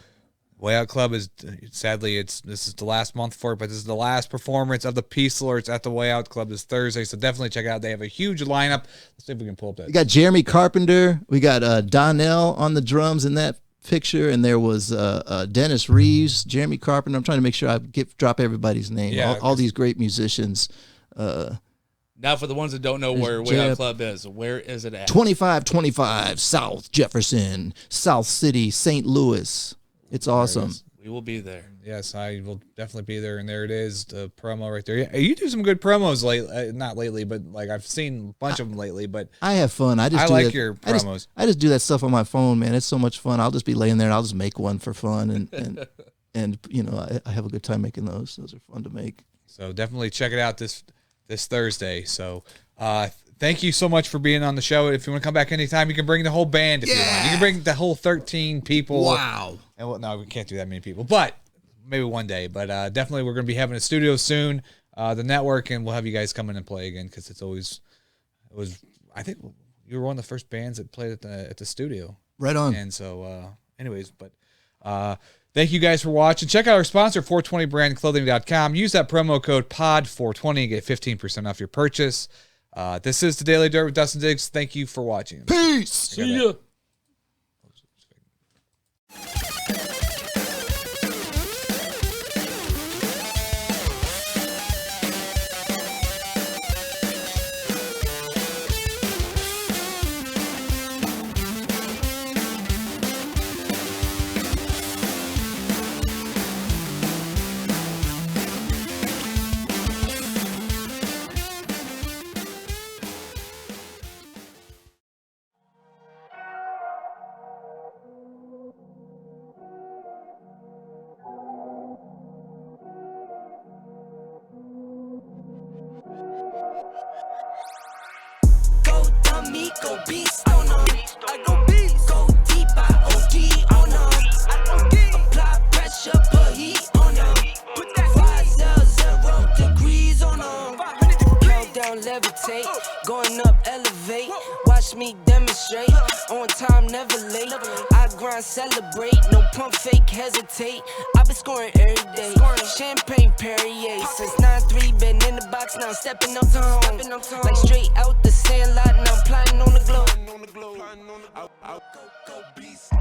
Way Out Club is, sadly, this is the last month for it, but this is the last performance of the Peacelords at the Way Out Club this Thursday, so definitely check it out. They have a huge lineup. Let's see if we can pull up that. We got Jeremy Carpenter. We got Donnell on the drums in that picture, and there was Dennis Reeves, Jeremy Carpenter. I'm trying to make sure I drop everybody's name. Yeah, all these great musicians. Now, for the ones that don't know where Way Out Club is, where is it at? 2525 South Jefferson, South City, St. Louis. It's awesome. We will be there. Yes, I will definitely be there. And there it is, the promo right there. Yeah, you do some good promos not lately, but like I've seen a bunch of them lately. But I have fun. I like your promos. I just do that stuff on my phone, man. It's so much fun. I'll just be laying there and I'll just make one for fun, and you know, I have a good time making those. Those are fun to make. So definitely check it out this Thursday. So thank you so much for being on the show. If you want to come back anytime, you can bring the whole band if you want. You can bring the whole 13 people. Wow. And well, no, we can't do that many people, but maybe one day. But definitely we're going to be having a studio soon, the network, and we'll have you guys come in and play again because it was, I think you were one of the first bands that played at the studio. Right on. And so anyways, but thank you guys for watching. Check out our sponsor, 420brandclothing.com. Use that promo code POD420 and get 15% off your purchase. This is the Daily Dirt with Dustin Diggs. Thank you for watching. Peace. See ya. Go dummy, go beast on them. I go beast. Go deep, I OD on them. Apply pressure, put heat on them. Put that 500 degrees on them. Countdown, levitate. Going up, elevate. Watch me demonstrate. On time, never late. I grind, celebrate. No pump, fake, hesitate. I've been scoring every day. Champagne Perrier. Since 9-3, been in the box, now I'm stepping up to home. Like straight out the sand lot, now I'm plotting on the globe. Go beast.